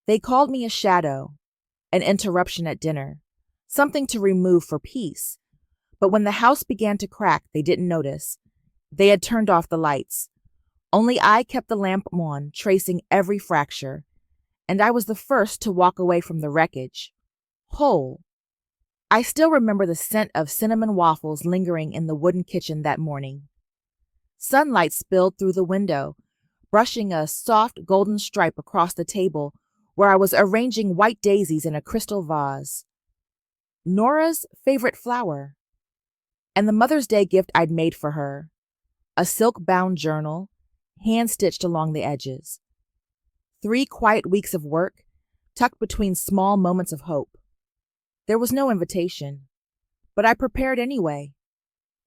They called me a shadow, an interruption at dinner, something to remove for peace. But when the house began to crack, they didn't notice. They had turned off the lights. Only I kept the lamp on, tracing every fracture, and I was the first to walk away from the wreckage, whole. I still remember the scent of cinnamon waffles lingering in the wooden kitchen that morning. Sunlight spilled through the window, brushing a soft golden stripe across the table where I was arranging white daisies in a crystal vase. Nora's favorite flower, and the Mother's Day gift I'd made for her, a silk-bound journal, hand-stitched along the edges. 3 quiet weeks of work, tucked between small moments of hope. There was no invitation, but I prepared anyway.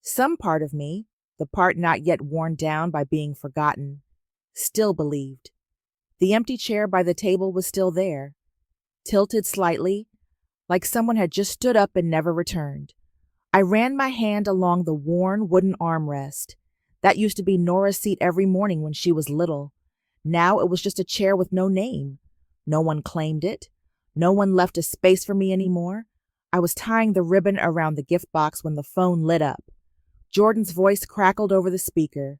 Some part of me, the part not yet worn down by being forgotten, still believed. The empty chair by the table was still there, tilted slightly, like someone had just stood up and never returned. I ran my hand along the worn wooden armrest. That used to be Nora's seat every morning when she was little. Now it was just a chair with no name. No one claimed it. No one left a space for me anymore. I was tying the ribbon around the gift box when the phone lit up. Jordan's voice crackled over the speaker.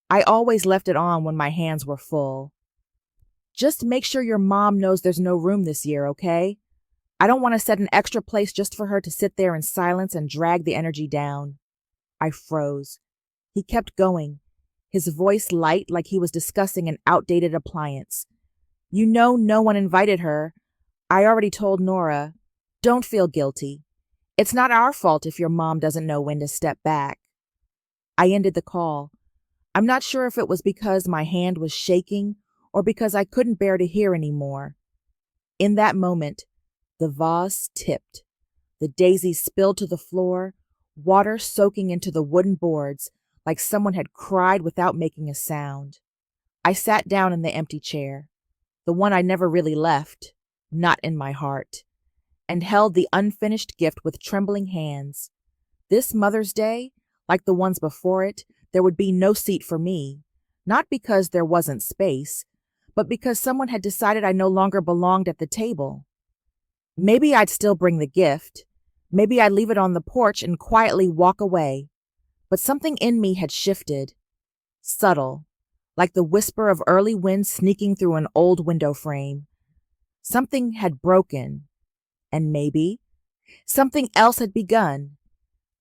I always left it on when my hands were full. Just make sure your mom knows there's no room this year, okay? I don't want to set an extra place just for her to sit there in silence and drag the energy down. I froze. He kept going, his voice light like he was discussing an outdated appliance. You know no one invited her. I already told Nora. Don't feel guilty. It's not our fault if your mom doesn't know when to step back. I ended the call. I'm not sure if it was because my hand was shaking or because I couldn't bear to hear anymore. In that moment, the vase tipped. The daisies spilled to the floor, water soaking into the wooden boards like someone had cried without making a sound. I sat down in the empty chair, the one I never really left, not in my heart, and held the unfinished gift with trembling hands. This Mother's Day, like the ones before it, there would be no seat for me, not because there wasn't space, but because someone had decided I no longer belonged at the table. Maybe I'd still bring the gift. Maybe I'd leave it on the porch and quietly walk away. But something in me had shifted, subtle, like the whisper of early wind sneaking through an old window frame. Something had broken, and maybe something else had begun.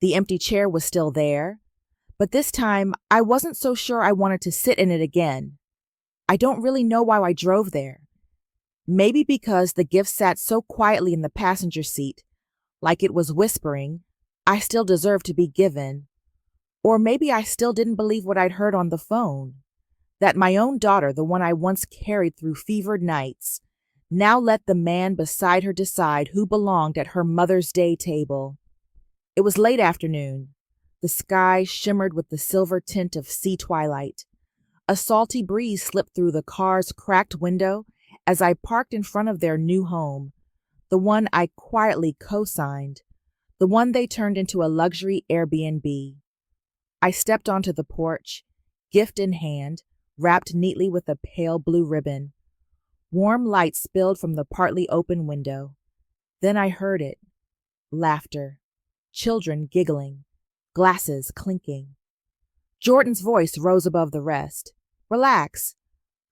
The empty chair was still there, but this time I wasn't so sure I wanted to sit in it again. I don't really know why I drove there. Maybe because the gift sat so quietly in the passenger seat, like it was whispering, I still deserve to be given. Or maybe I still didn't believe what I'd heard on the phone, that my own daughter, the one I once carried through fevered nights, now let the man beside her decide who belonged at her Mother's Day table. It was late afternoon. The sky shimmered with the silver tint of sea twilight. A salty breeze slipped through the car's cracked window as I parked in front of their new home, the one I quietly co-signed, the one they turned into a luxury Airbnb. I stepped onto the porch, gift in hand, wrapped neatly with a pale blue ribbon. Warm light spilled from the partly open window. Then I heard it. Laughter. Children giggling. Glasses clinking. Jordan's voice rose above the rest. Relax.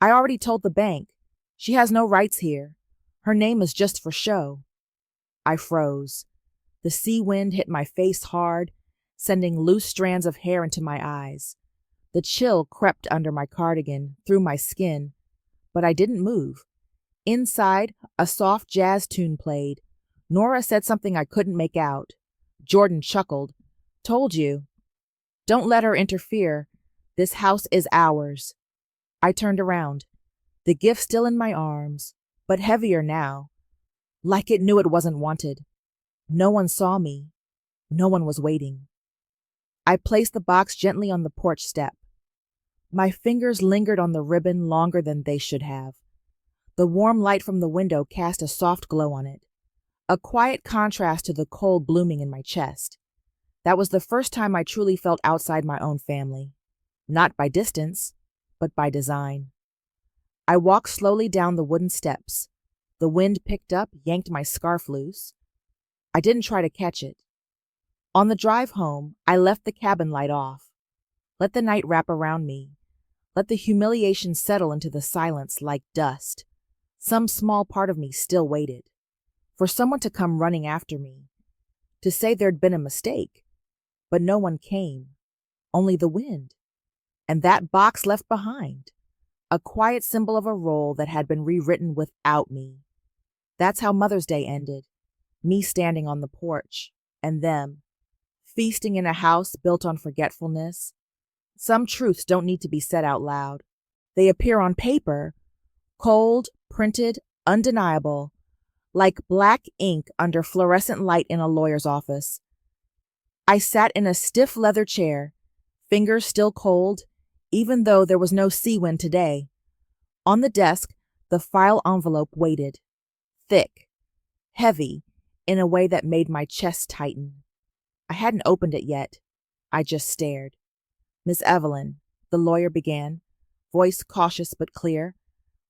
I already told the bank. She has no rights here. Her name is just for show. I froze. The sea wind hit my face hard, sending loose strands of hair into my eyes. The chill crept under my cardigan, through my skin, but I didn't move. Inside, a soft jazz tune played. Nora said something I couldn't make out. Jordan chuckled. Told you. Don't let her interfere. This house is ours. I turned around, the gift still in my arms, but heavier now, like it knew it wasn't wanted. No one saw me. No one was waiting. I placed the box gently on the porch step. My fingers lingered on the ribbon longer than they should have. The warm light from the window cast a soft glow on it, a quiet contrast to the cold blooming in my chest. That was the first time I truly felt outside my own family, not by distance, but by design. I walked slowly down the wooden steps, The wind picked up, yanked my scarf loose. I didn't try to catch it. On the drive home, I left the cabin light off. Let the night wrap around me. Let the humiliation settle into the silence like dust. Some small part of me still waited. For someone to come running after me. To say there'd been a mistake. But no one came. Only the wind. And that box left behind. A quiet symbol of a role that had been rewritten without me. That's how Mother's Day ended. Me standing on the porch. And them. Feasting in a house built on forgetfulness. Some truths don't need to be said out loud. They appear on paper. Cold, printed, undeniable. Like black ink under fluorescent light in a lawyer's office. I sat in a stiff leather chair. Fingers still cold, even though there was no sea wind today. On the desk, the file envelope waited. Thick. Heavy, in a way that made my chest tighten. I hadn't opened it yet. I just stared. Miss Evelyn, the lawyer began, voice cautious but clear,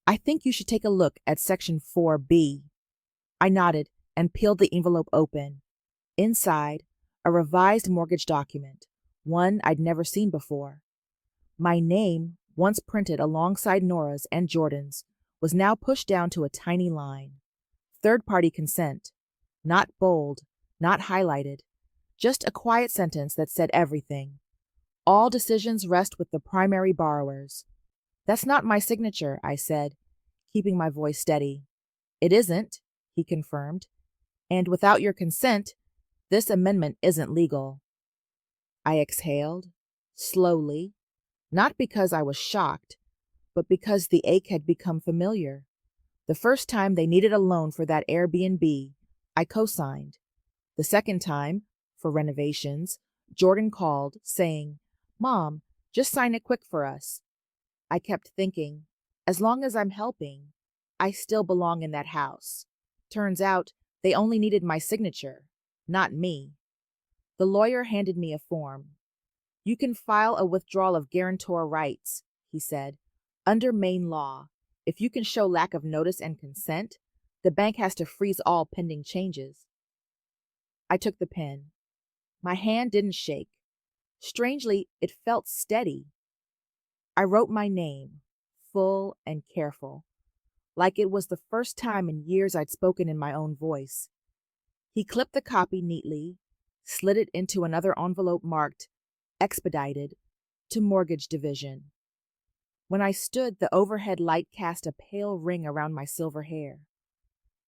I think you should take a look at Section 4B. I nodded and peeled the envelope open. Inside, a revised mortgage document, one I'd never seen before. My name, once printed alongside Nora's and Jordan's, was now pushed down to a tiny line. Third-party consent. Not bold, not highlighted. Just a quiet sentence that said everything. All decisions rest with the primary borrowers. That's not my signature, I said, keeping my voice steady. It isn't, he confirmed. And without your consent, this amendment isn't legal. I exhaled, slowly, not because I was shocked, but because the ache had become familiar. The first time they needed a loan for that Airbnb, I co-signed. The second time, for renovations, Jordan called, saying, Mom, just sign it quick for us. I kept thinking, as long as I'm helping, I still belong in that house. Turns out, they only needed my signature, not me. The lawyer handed me a form. You can file a withdrawal of guarantor rights, he said. Under Maine law, if you can show lack of notice and consent, the bank has to freeze all pending changes. I took the pen. My hand didn't shake. Strangely, it felt steady. I wrote my name, full and careful, like it was the first time in years I'd spoken in my own voice. He clipped the copy neatly, slid it into another envelope marked expedited to mortgage division. When I stood, the overhead light cast a pale ring around my silver hair.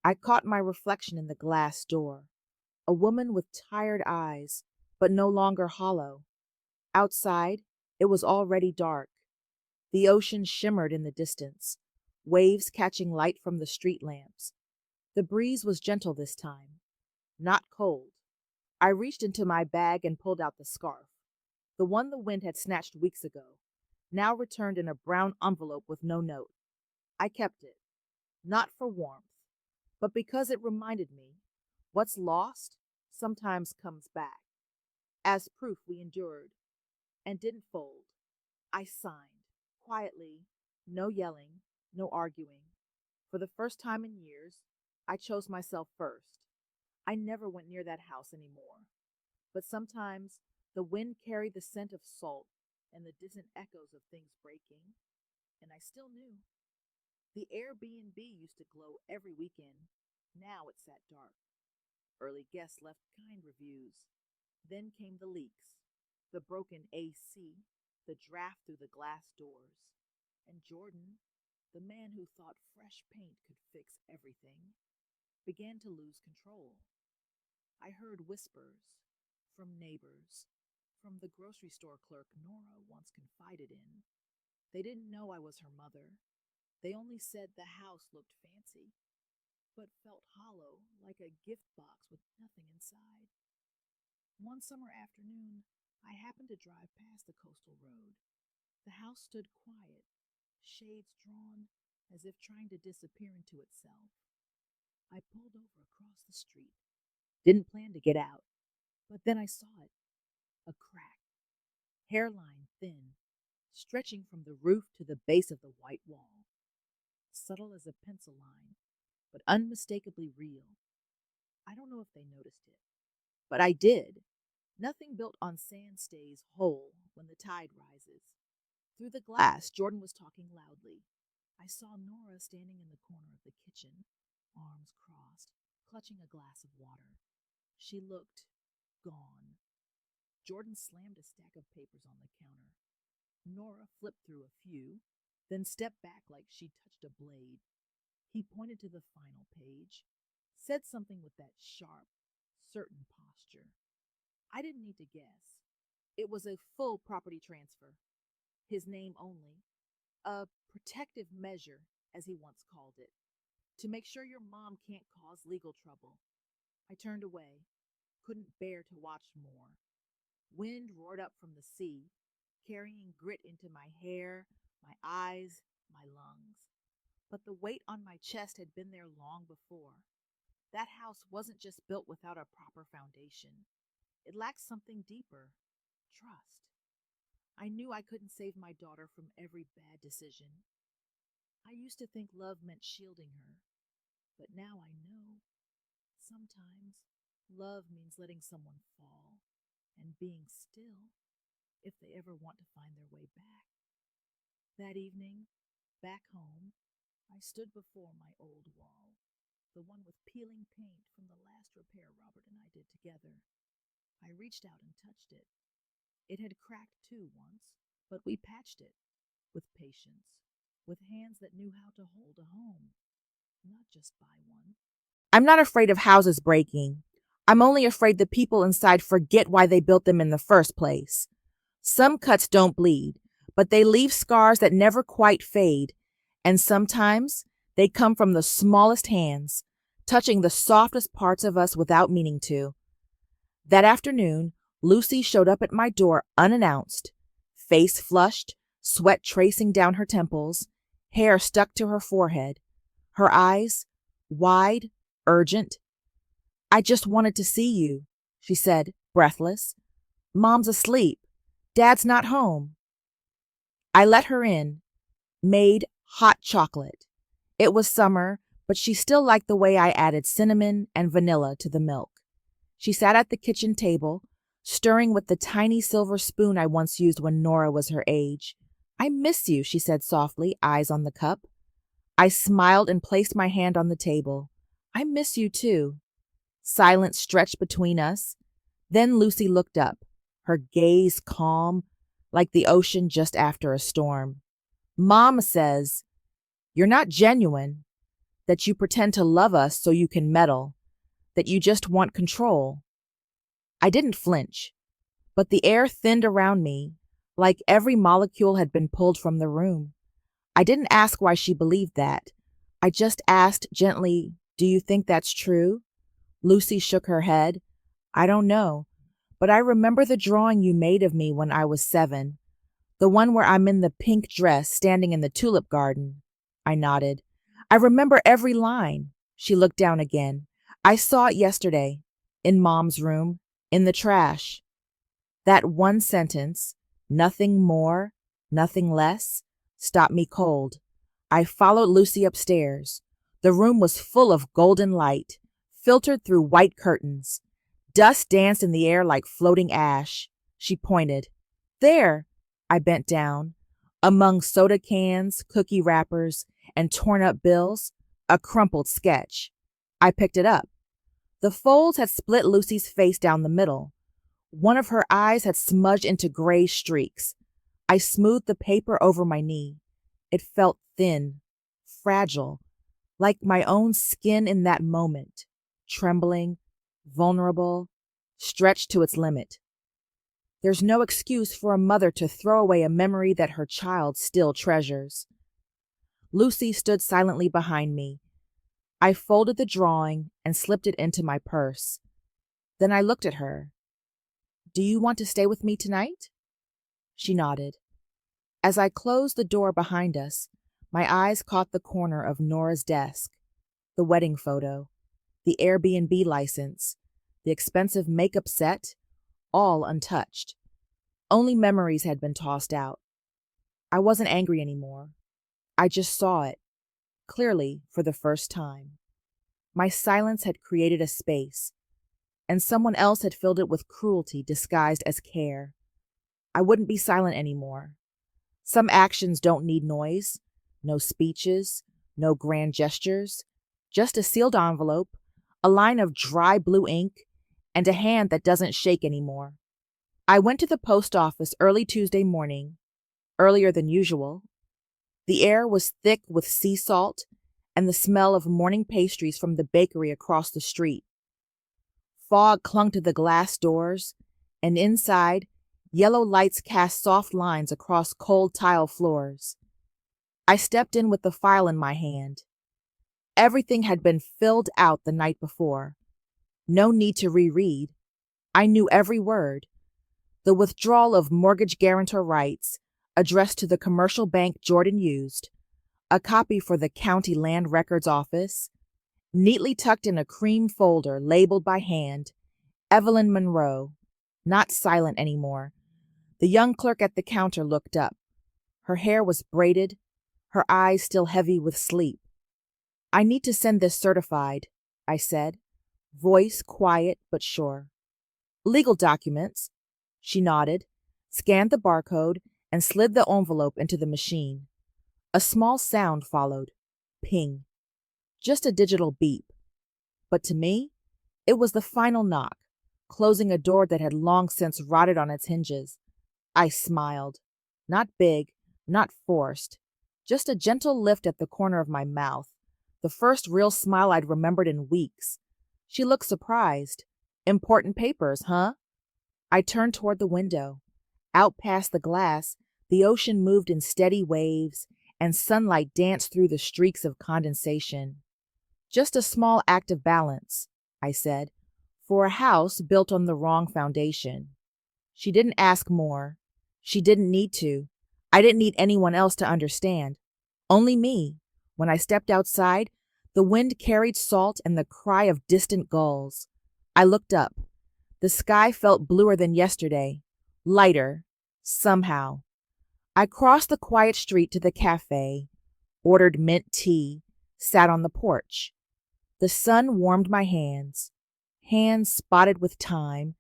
I caught my reflection in the glass door, a woman with tired eyes, but no longer hollow. Outside, it was already dark. The ocean shimmered in the distance, waves catching light from the street lamps. The breeze was gentle this time, not cold. I reached into my bag and pulled out the scarf, the one the wind had snatched weeks ago, now returned in a brown envelope with no note. I kept it, not for warmth, but because it reminded me, what's lost sometimes comes back. As proof we endured, and didn't fold. I signed, quietly, no yelling, no arguing. For the first time in years, I chose myself first. I never went near that house anymore. But sometimes the wind carried the scent of salt and the distant echoes of things breaking, and I still knew. The Airbnb used to glow every weekend. Now it sat dark. Early guests left kind reviews. Then came the leaks, the broken AC, the draft through the glass doors. And Jordan, the man who thought fresh paint could fix everything, began to lose control. I heard whispers from neighbors, from the grocery store clerk Nora once confided in. They didn't know I was her mother. They only said the house looked fancy, but felt hollow like a gift box with nothing inside. One summer afternoon, I happened to drive past the coastal road. The house stood quiet, shades drawn, as if trying to disappear into itself. I pulled over across the street. Didn't plan to get out, but then I saw it. A crack, hairline thin, stretching from the roof to the base of the white wall. Subtle as a pencil line, but unmistakably real. I don't know if they noticed it, but I did. Nothing built on sand stays whole when the tide rises. Through the glass, Jordan was talking loudly. I saw Nora standing in the corner of the kitchen, arms crossed, clutching a glass of water. She looked gone. Jordan slammed a stack of papers on the counter. Nora flipped through a few, then stepped back like she'd touched a blade. He pointed to the final page, said something with that sharp, certain posture. I didn't need to guess. It was a full property transfer. His name only. A protective measure, as he once called it, to make sure your mom can't cause legal trouble. I turned away, couldn't bear to watch more. Wind roared up from the sea, carrying grit into my hair, my eyes, my lungs. But the weight on my chest had been there long before. That house wasn't just built without a proper foundation. It lacked something deeper, trust. I knew I couldn't save my daughter from every bad decision. I used to think love meant shielding her, but now I know. Sometimes love means letting someone fall and being still if they ever want to find their way back. That evening, back home, I stood before my old wall, the one with peeling paint from the last repair Robert and I did together. I reached out and touched it. It had cracked too once, but we patched it with patience, with hands that knew how to hold a home, not just buy one. I'm not afraid of houses breaking. I'm only afraid the people inside forget why they built them in the first place. Some cuts don't bleed, but they leave scars that never quite fade, and sometimes they come from the smallest hands, touching the softest parts of us without meaning to. That afternoon, Lucy showed up at my door unannounced, face flushed, sweat tracing down her temples, hair stuck to her forehead, her eyes wide, urgent. I just wanted to see you, she said, breathless. Mom's asleep. Dad's not home. I let her in, made hot chocolate. It was summer, but she still liked the way I added cinnamon and vanilla to the milk. She sat at the kitchen table, stirring with the tiny silver spoon I once used when Nora was her age. I miss you, she said softly, eyes on the cup. I smiled and placed my hand on the table. I miss you too. Silence stretched between us. Then Lucy looked up, her gaze calm, like the ocean just after a storm. Mom says, you're not genuine, that you pretend to love us so you can meddle, that you just want control. I didn't flinch, but the air thinned around me, like every molecule had been pulled from the room. I didn't ask why she believed that. I just asked gently, do you think that's true? Lucy shook her head. I don't know, but I remember the drawing you made of me when I was 7, the one where I'm in the pink dress standing in the tulip garden. I nodded. I remember every line. She looked down again. I saw it yesterday, in Mom's room, in the trash. That one sentence, nothing more, nothing less, stopped me cold. I followed Lucy upstairs. The room was full of golden light, filtered through white curtains. Dust danced in the air like floating ash. She pointed. There! I bent down. Among soda cans, cookie wrappers, and torn-up bills, a crumpled sketch. I picked it up. The folds had split Lucy's face down the middle. One of her eyes had smudged into gray streaks. I smoothed the paper over my knee. It felt thin, fragile, like my own skin in that moment, trembling, vulnerable, stretched to its limit. There's no excuse for a mother to throw away a memory that her child still treasures. Lucy stood silently behind me. I folded the drawing and slipped it into my purse. Then I looked at her. Do you want to stay with me tonight? She nodded. As I closed the door behind us, my eyes caught the corner of Nora's desk, the wedding photo, the Airbnb license, the expensive makeup set, all untouched. Only memories had been tossed out. I wasn't angry anymore. I just saw it, clearly for the first time. My silence had created a space, and someone else had filled it with cruelty disguised as care. I wouldn't be silent anymore. Some actions don't need noise, no speeches, no grand gestures, just a sealed envelope, a line of dry blue ink, and a hand that doesn't shake anymore. I went to the post office early Tuesday morning, earlier than usual. The air was thick with sea salt and the smell of morning pastries from the bakery across the street. Fog clung to the glass doors, and inside, yellow lights cast soft lines across cold tile floors. I stepped in with the file in my hand. Everything had been filled out the night before. No need to reread. I knew every word. The withdrawal of mortgage guarantor rights, addressed to the commercial bank Jordan used, a copy for the county land records office, neatly tucked in a cream folder labeled by hand, Evelyn Monroe, not silent anymore. The young clerk at the counter looked up. Her hair was braided, her eyes still heavy with sleep. I need to send this certified, I said, voice quiet but sure. Legal documents. She nodded, scanned the barcode, and slid the envelope into the machine. A small sound followed. Ping. Just a digital beep. But to me, it was the final knock, closing a door that had long since rotted on its hinges. I smiled. Not big, not forced. Just a gentle lift at the corner of my mouth. The first real smile I'd remembered in weeks. She looked surprised. Important papers, huh? I turned toward the window. Out past the glass, the ocean moved in steady waves, and sunlight danced through the streaks of condensation. Just a small act of balance, I said, for a house built on the wrong foundation. She didn't ask more. She didn't need to. I didn't need anyone else to understand. Only me. When I stepped outside, the wind carried salt and the cry of distant gulls. I looked up. The sky felt bluer than yesterday, lighter, somehow. I crossed the quiet street to the cafe, ordered mint tea, sat on the porch. The sun warmed my hands spotted with time,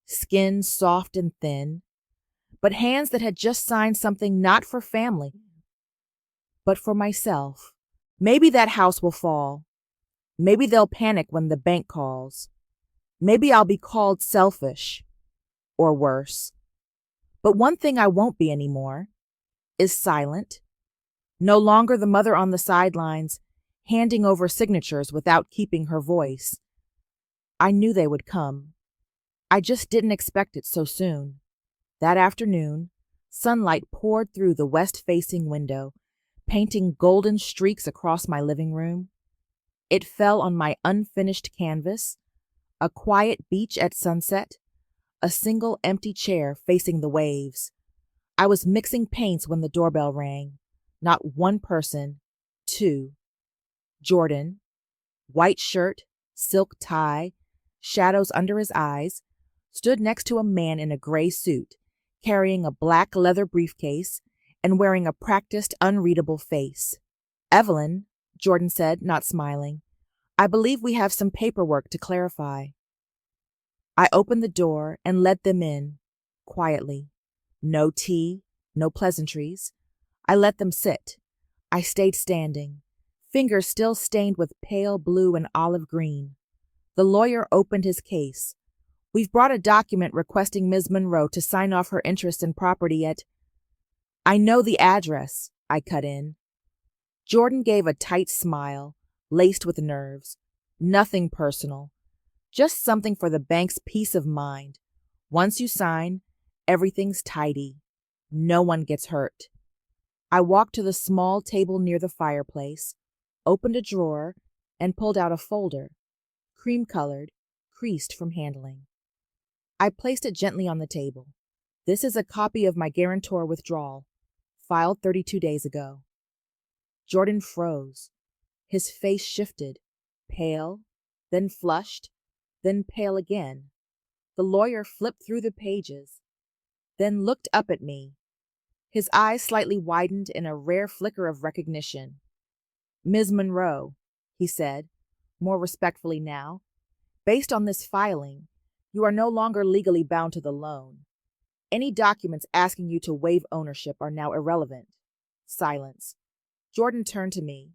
skin soft and thin, but hands that had just signed something not for family, but for myself. Maybe that house will fall. Maybe they'll panic when the bank calls. Maybe I'll be called selfish, or worse. But one thing I won't be anymore is silent. No longer the mother on the sidelines, handing over signatures without keeping her voice. I knew they would come. I just didn't expect it so soon. That afternoon, sunlight poured through the west-facing window, painting golden streaks across my living room. It fell on my unfinished canvas, a quiet beach at sunset, a single empty chair facing the waves. I was mixing paints when the doorbell rang. Not one person, two. Jordan, white shirt, silk tie, shadows under his eyes, stood next to a man in a gray suit, carrying a black leather briefcase and wearing a practiced, unreadable face. Evelyn, Jordan said, not smiling, I believe we have some paperwork to clarify. I opened the door and led them in, quietly. No tea, no pleasantries. I let them sit. I stayed standing, fingers still stained with pale blue and olive green. The lawyer opened his case. We've brought a document requesting Ms. Monroe to sign off her interest in property at... I know the address, I cut in. Jordan gave a tight smile, laced with nerves. Nothing personal. Just something for the bank's peace of mind. Once you sign, everything's tidy. No one gets hurt. I walked to the small table near the fireplace, opened a drawer, and pulled out a folder, cream-colored, creased from handling. I placed it gently on the table. This is a copy of my guarantor withdrawal, filed 32 days ago. Jordan froze. His face shifted, pale, then flushed, then pale again. The lawyer flipped through the pages, then looked up at me. His eyes slightly widened in a rare flicker of recognition. Ms. Monroe, he said, more respectfully now. Based on this filing, you are no longer legally bound to the loan. Any documents asking you to waive ownership are now irrelevant. Silence. Jordan turned to me,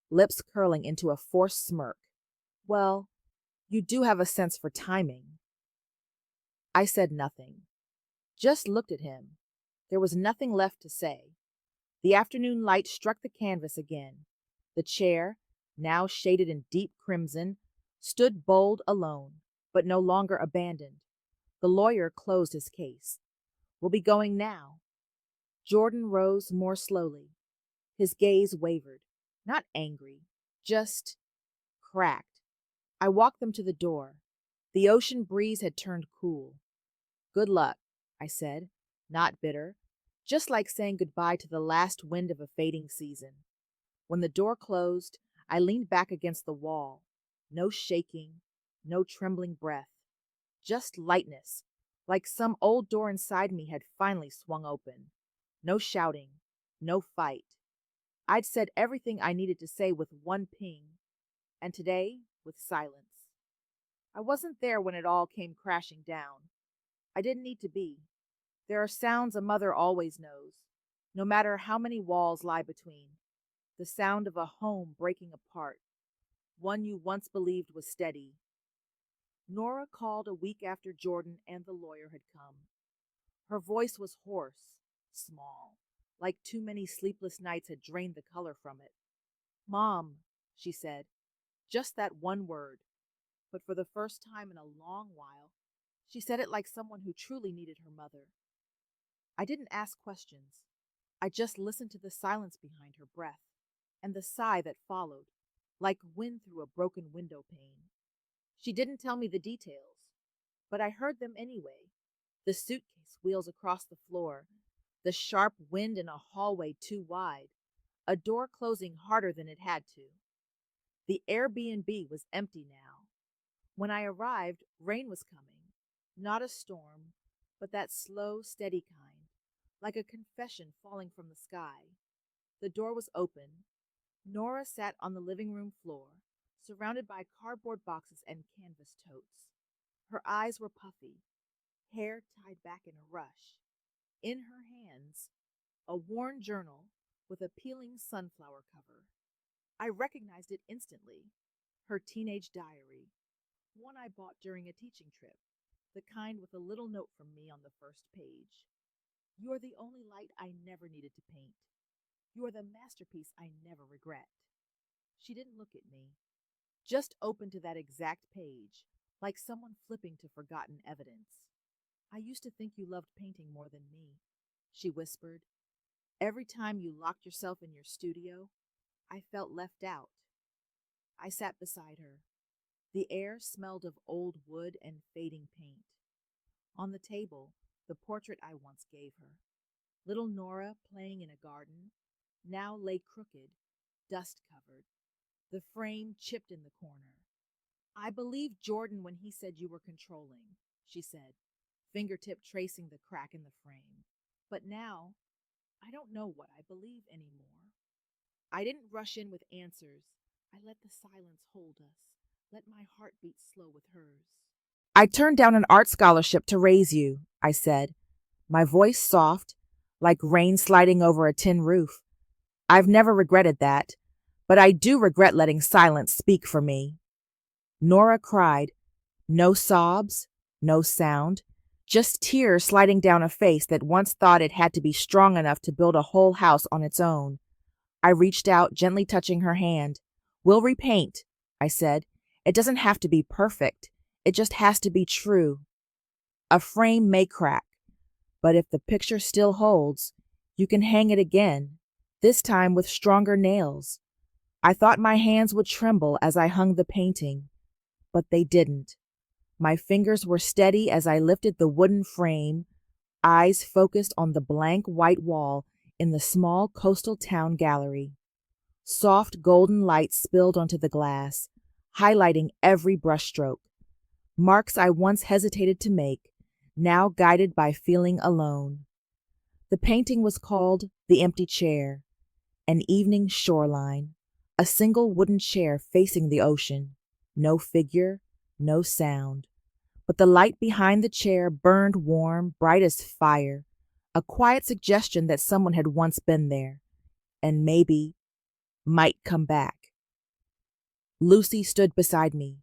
lips curling into a forced smirk. Well, you do have a sense for timing. I said nothing. Just looked at him. There was nothing left to say. The afternoon light struck the canvas again. The chair, now shaded in deep crimson, stood bold alone, but no longer abandoned. The lawyer closed his case. We'll be going now. Jordan rose more slowly. His gaze wavered, not angry, just cracked. I walked them to the door. The ocean breeze had turned cool. Good luck, I said, not bitter, just like saying goodbye to the last wind of a fading season. When the door closed, I leaned back against the wall. No shaking, no trembling breath, just lightness, like some old door inside me had finally swung open. No shouting, no fight. I'd said everything I needed to say with one ping, and today with silence. I wasn't there when it all came crashing down. I didn't need to be. There are sounds a mother always knows, no matter how many walls lie between. The sound of a home breaking apart, one you once believed was steady. Nora called a week after Jordan and the lawyer had come. Her voice was hoarse, small, like too many sleepless nights had drained the color from it. "Mom," she said, just that one word, but for the first time in a long while, she said it like someone who truly needed her mother. I didn't ask questions. I just listened to the silence behind her breath and the sigh that followed, like wind through a broken window pane. She didn't tell me the details, but I heard them anyway. The suitcase wheels across the floor, the sharp wind in a hallway too wide, a door closing harder than it had to. The Airbnb was empty now. When I arrived, rain was coming. Not a storm, but that slow, steady kind, like a confession falling from the sky. The door was open. Nora sat on the living room floor, surrounded by cardboard boxes and canvas totes. Her eyes were puffy, hair tied back in a rush. In her hands, a worn journal with a peeling sunflower cover. I recognized it instantly. Her teenage diary, one I bought during a teaching trip, the kind with a little note from me on the first page. "You are the only light I never needed to paint. You are the masterpiece I never regret." She didn't look at me, just opened to that exact page, like someone flipping to forgotten evidence. "I used to think you loved painting more than me," she whispered. "Every time you locked yourself in your studio, I felt left out." I sat beside her. The air smelled of old wood and fading paint. On the table, the portrait I once gave her. Little Nora playing in a garden, now lay crooked, dust-covered, the frame chipped in the corner. "I believed Jordan when he said you were controlling," she said, fingertip tracing the crack in the frame. "But now, I don't know what I believe anymore." I didn't rush in with answers. I let the silence hold us, let my heart beat slow with hers. "I turned down an art scholarship to raise you," I said, my voice soft, like rain sliding over a tin roof. "I've never regretted that, but I do regret letting silence speak for me." Nora cried. No sobs, no sound, just tears sliding down a face that once thought it had to be strong enough to build a whole house on its own. I reached out, gently touching her hand. "We'll repaint," I said. "It doesn't have to be perfect. It just has to be true. A frame may crack, but if the picture still holds, you can hang it again, this time with stronger nails." I thought my hands would tremble as I hung the painting, but they didn't. My fingers were steady as I lifted the wooden frame, eyes focused on the blank white wall in the small coastal town gallery. Soft golden light spilled onto the glass, highlighting every brushstroke. Marks I once hesitated to make, now guided by feeling alone. The painting was called The Empty Chair, an evening shoreline, a single wooden chair facing the ocean. No figure, no sound. But the light behind the chair burned warm, bright as fire, a quiet suggestion that someone had once been there, and maybe might come back. Lucy stood beside me,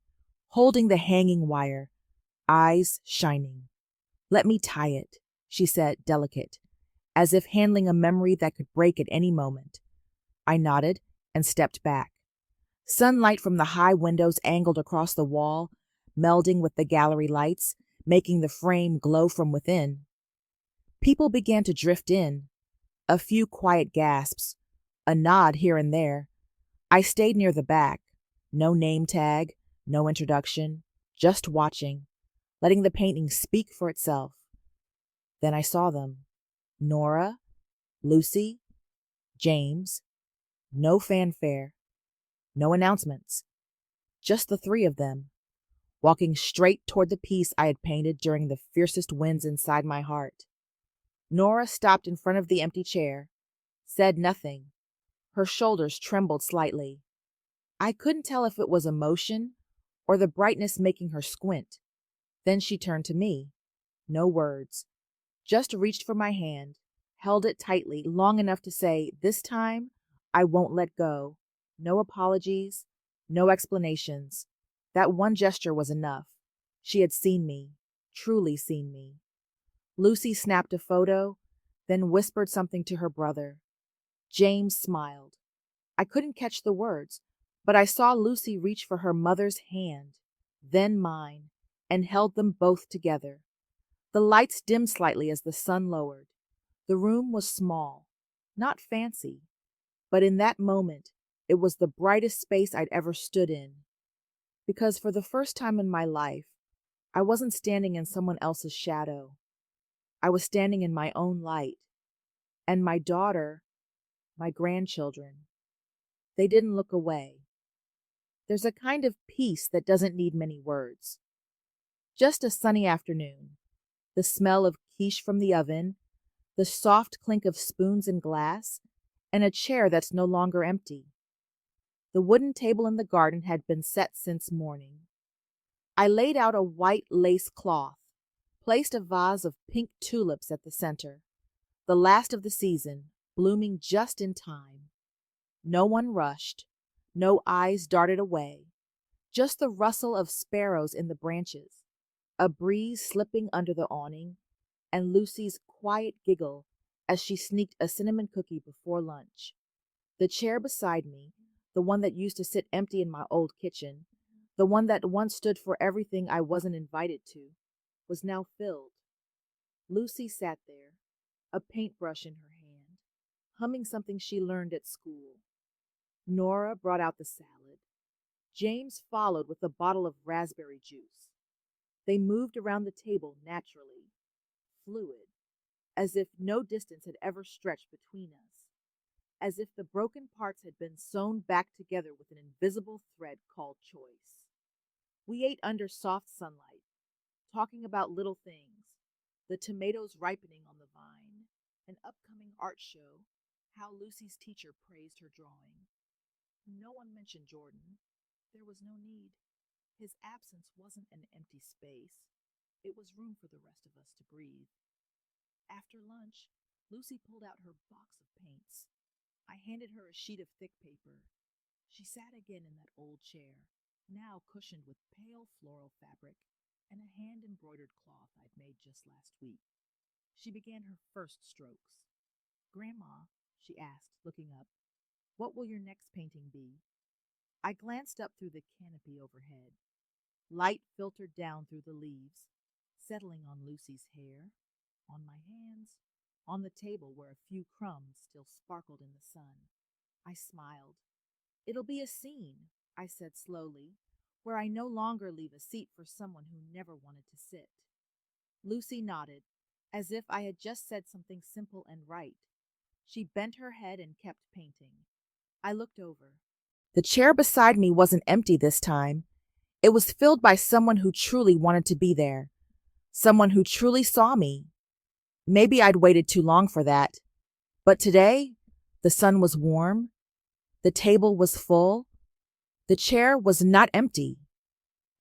holding the hanging wire, eyes shining. "Let me tie it," she said, delicate, as if handling a memory that could break at any moment. I nodded and stepped back. Sunlight from the high windows angled across the wall, melding with the gallery lights, making the frame glow from within. People began to drift in, a few quiet gasps, a nod here and there. I stayed near the back, no name tag, no introduction, just watching, letting the painting speak for itself. Then I saw them. Nora, Lucy, James. No fanfare, no announcements. Just the three of them, walking straight toward the piece I had painted during the fiercest winds inside my heart. Nora stopped in front of the empty chair, said nothing. Her shoulders trembled slightly. I couldn't tell if it was emotion or the brightness making her squint. Then she turned to me. No words. Just reached for my hand, held it tightly, long enough to say, "This time, I won't let go." No apologies, no explanations. That one gesture was enough. She had seen me, truly seen me. Lucy snapped a photo, then whispered something to her brother. James smiled. I couldn't catch the words, but I saw Lucy reach for her mother's hand, then mine, and held them both together. The lights dimmed slightly as the sun lowered. The room was small, not fancy, but in that moment, it was the brightest space I'd ever stood in. Because for the first time in my life, I wasn't standing in someone else's shadow. I was standing in my own light. And my daughter, my grandchildren, they didn't look away. There's a kind of peace that doesn't need many words. Just a sunny afternoon, the smell of quiche from the oven, the soft clink of spoons and glass, and a chair that's no longer empty. The wooden table in the garden had been set since morning. I laid out a white lace cloth, placed a vase of pink tulips at the center, the last of the season, blooming just in time. No one rushed, no eyes darted away, just the rustle of sparrows in the branches, a breeze slipping under the awning, and Lucy's quiet giggle as she sneaked a cinnamon cookie before lunch. The chair beside me, the one that used to sit empty in my old kitchen, the one that once stood for everything I wasn't invited to, was now filled. Lucy sat there, a paintbrush in her hand, humming something she learned at school. Nora brought out the salad. James followed with a bottle of raspberry juice. They moved around the table naturally, fluid, as if no distance had ever stretched between us, as if the broken parts had been sewn back together with an invisible thread called choice. We ate under soft sunlight, talking about little things, the tomatoes ripening on the vine, an upcoming art show, how Lucy's teacher praised her drawing. No one mentioned Jordan. There was no need. His absence wasn't an empty space. It was room for the rest of us to breathe. After lunch, Lucy pulled out her box of paints. I handed her a sheet of thick paper. She sat again in that old chair, now cushioned with pale floral fabric and a hand-embroidered cloth I'd made just last week. She began her first strokes. "Grandma," she asked, looking up, "what will your next painting be?" I glanced up through the canopy overhead. Light filtered down through the leaves, settling on Lucy's hair, on my hands, on the table where a few crumbs still sparkled in the sun. I smiled. "It'll be a scene," I said slowly, "where I no longer leave a seat for someone who never wanted to sit." Lucy nodded, as if I had just said something simple and right. She bent her head and kept painting. I looked over. The chair beside me wasn't empty this time. It was filled by someone who truly wanted to be there, someone who truly saw me. Maybe I'd waited too long for that. But today, the sun was warm, the table was full, the chair was not empty.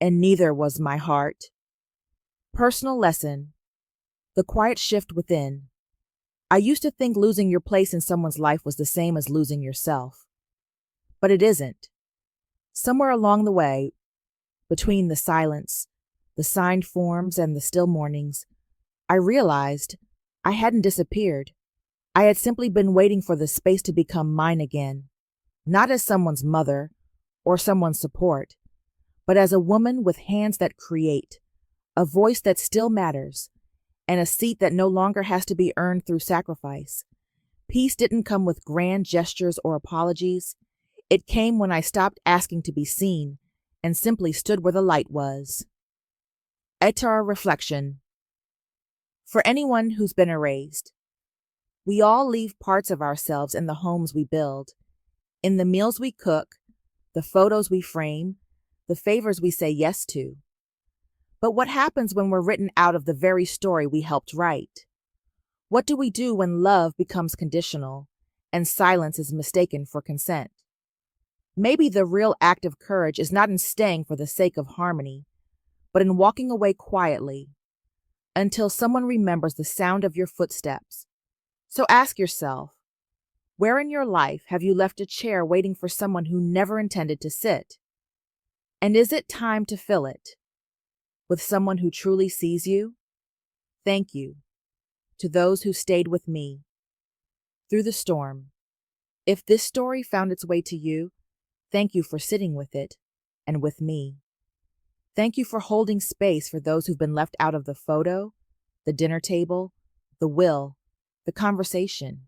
and neither was my heart. Personal lesson: the quiet shift within. I used to think losing your place in someone's life was the same as losing yourself. But it isn't. Somewhere along the way, between the silence, the signed forms, and the still mornings, I realized I hadn't disappeared. I had simply been waiting for the space to become mine again, not as someone's mother or someone's support, but as a woman with hands that create, a voice that still matters, and a seat that no longer has to be earned through sacrifice. Peace didn't come with grand gestures or apologies. It came when I stopped asking to be seen and simply stood where the light was. Etar reflection. For anyone who's been erased, we all leave parts of ourselves in the homes we build, in the meals we cook, the photos we frame, the favors we say yes to. But what happens when we're written out of the very story we helped write? What do we do when love becomes conditional and silence is mistaken for consent? Maybe the real act of courage is not in staying for the sake of harmony, but in walking away quietly until someone remembers the sound of your footsteps. So ask yourself, where in your life have you left a chair waiting for someone who never intended to sit? And is it time to fill it with someone who truly sees you? Thank you to those who stayed with me through the storm. If this story found its way to you, thank you for sitting with it and with me. Thank you for holding space for those who've been left out of the photo, the dinner table, the will, the conversation.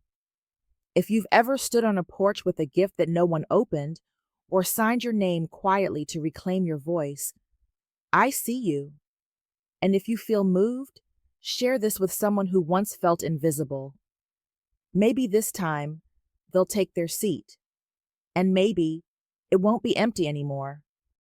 If you've ever stood on a porch with a gift that no one opened, or signed your name quietly to reclaim your voice, I see you. And if you feel moved, share this with someone who once felt invisible. Maybe this time they'll take their seat, and maybe it won't be empty anymore.